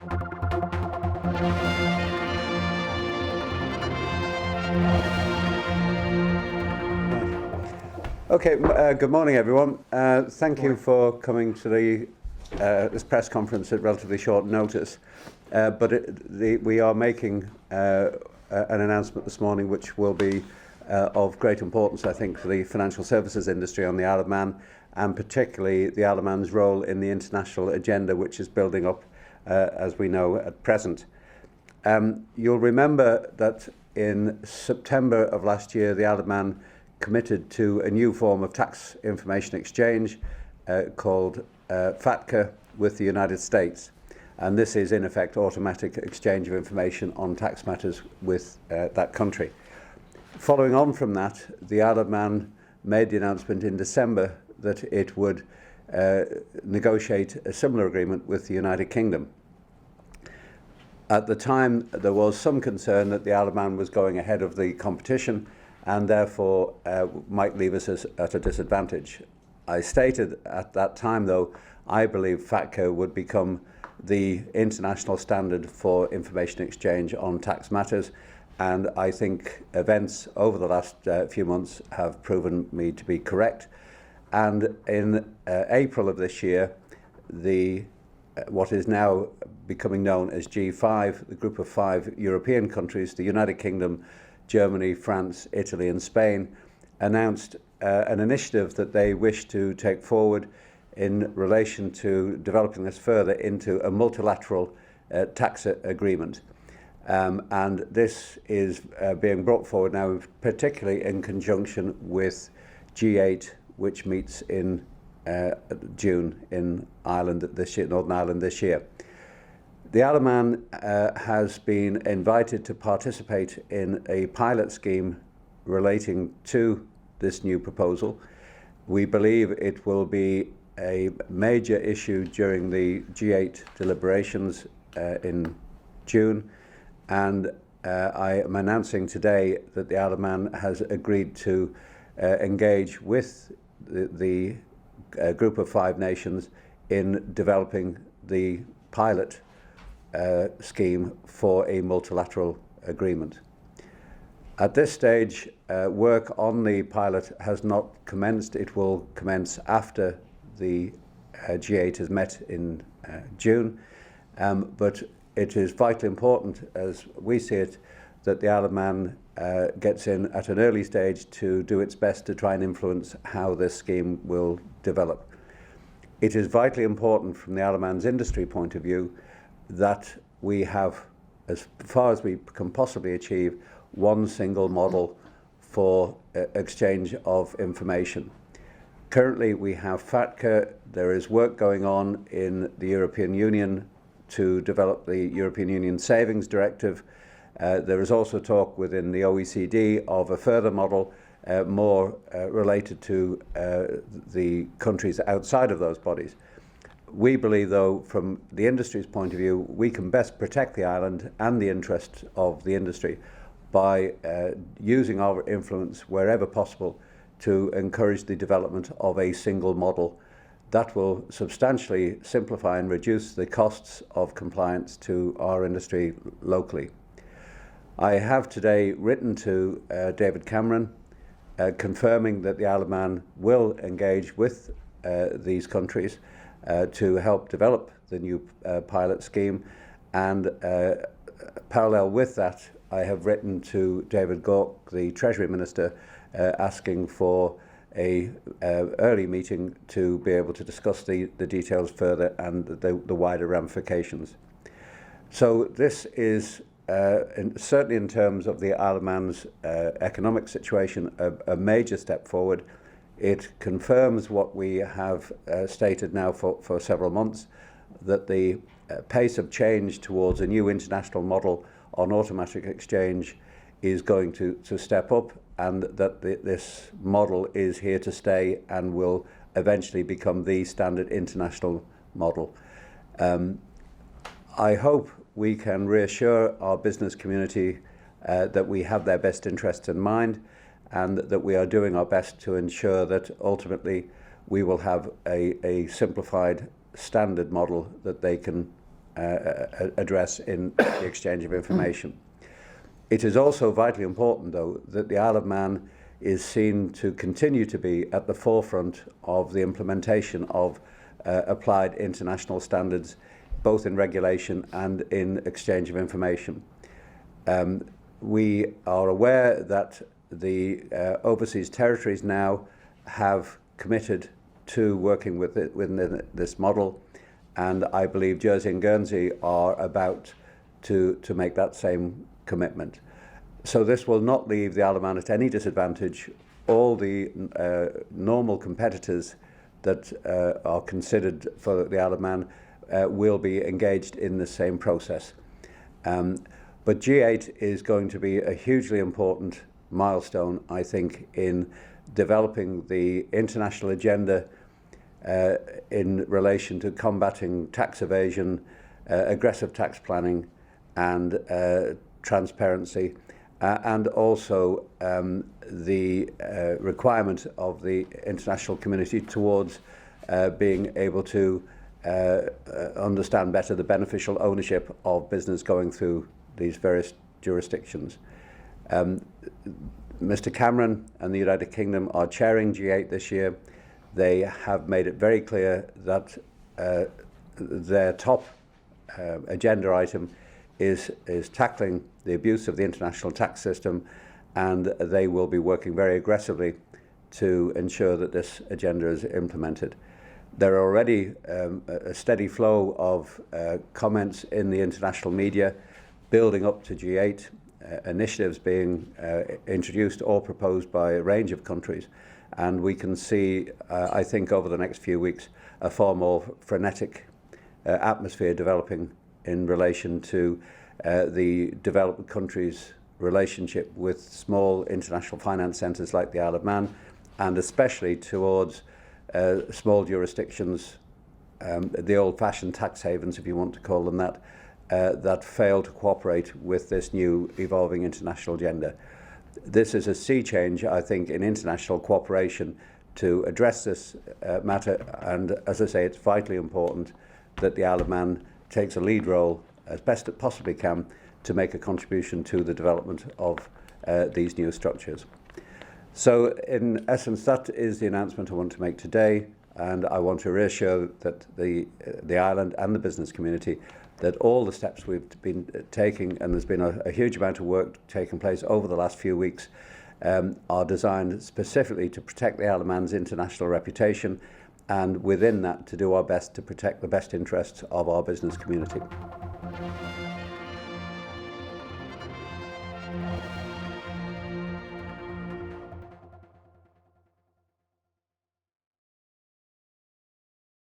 Okay, good morning, everyone. Thank you for coming to this press conference at relatively short notice. We are making an announcement this morning which will be of great importance, I think, for the financial services industry on the Isle of Man, and particularly the Isle of Man's role in the international agenda, which is building up, as we know, at present. You'll remember that in September of last year, the Isle of Man committed to a new form of tax information exchange called FATCA with the United States. And this is, in effect, automatic exchange of information on tax matters with that country. Following on from that, the Isle of Man made the announcement in December that it would negotiate a similar agreement with the United Kingdom. At the time, there was some concern that the Isle of Man was going ahead of the competition and therefore might leave us at a disadvantage. I stated at that time, though, I believe FATCA would become the international standard for information exchange on tax matters, and I think events over the last few months have proven me to be correct. And in April of this year, what is now becoming known as G5, the group of 5 European countries, the United Kingdom, Germany, France, Italy and Spain, announced an initiative that they wish to take forward in relation to developing this further into a multilateral tax agreement. And this is being brought forward now, particularly in conjunction with G8, which meets in June in Ireland this year, Northern Ireland this year. The Isle of Man has been invited to participate in a pilot scheme relating to this new proposal. We believe it will be a major issue during the G8 deliberations in June, and I am announcing today that the Isle of Man has agreed to engage with the group of 5 nations in developing the pilot scheme for a multilateral agreement. At this stage, work on the pilot has not commenced. It will commence after the G8 has met in June, but it is vitally important, as we see it, that the Isle of Man gets in at an early stage to do its best to try and influence how this scheme will develop. It is vitally important from the Isle of Man's industry point of view that we have, as far as we can possibly achieve, one single model for exchange of information. Currently, we have FATCA. There is work going on in the European Union to develop the European Union Savings Directive. There is also talk within the OECD of a further model more related to the countries outside of those bodies. We believe, though, from the industry's point of view, we can best protect the island and the interests of the industry by using our influence wherever possible to encourage the development of a single model that will substantially simplify and reduce the costs of compliance to our industry locally. I have today written to David Cameron confirming that the Isle of Man will engage with these countries to help develop the new pilot scheme, and parallel with that, I have written to David Gauke, the Treasury Minister, asking for a early meeting to be able to discuss the details further and the wider ramifications. So this is certainly in terms of the Isle of Man's economic situation a major step forward. It confirms what we have stated now for several months, that the pace of change towards a new international model on automatic exchange is going to step up, and that this model is here to stay and will eventually become the standard international model. I hope we can reassure our business community that we have their best interests in mind, and that we are doing our best to ensure that ultimately we will have a simplified standard model that they can address in the exchange of information. It is also vitally important, though, that the Isle of Man is seen to continue to be at the forefront of the implementation of applied international standards, both in regulation and in exchange of information. We are aware that the overseas territories now have committed to working within this model, and I believe Jersey and Guernsey are about to make that same commitment. So this will not leave the Isle of Man at any disadvantage. All the normal competitors that are considered for the Isle of Man will be engaged in the same process. But G8 is going to be a hugely important milestone, I think, in developing the international agenda in relation to combating tax evasion, aggressive tax planning, and transparency, and also the requirement of the international community towards being able to understand better the beneficial ownership of business going through these various jurisdictions. Mr. Cameron and the United Kingdom are chairing G8 this year. They have made it very clear that their top agenda item is tackling the abuse of the international tax system, and they will be working very aggressively to ensure that this agenda is implemented. There are already a steady flow of comments in the international media building up to G8, initiatives being introduced or proposed by a range of countries, and we can see, I think, over the next few weeks, a far more frenetic atmosphere developing in relation to the developed countries' relationship with small international finance centres like the Isle of Man, and especially towards small jurisdictions, the old-fashioned tax havens, if you want to call them that, that fail to cooperate with this new evolving international agenda. This is a sea change, I think, in international cooperation to address this matter, and as I say, it's vitally important that the Isle of Man takes a lead role as best it possibly can to make a contribution to the development of these new structures. So in essence, that is the announcement I want to make today, and I want to reassure that the island and the business community that all the steps we've been taking, and there's been a huge amount of work taking place over the last few weeks, are designed specifically to protect the Isle of Man's international reputation, and within that to do our best to protect the best interests of our business community.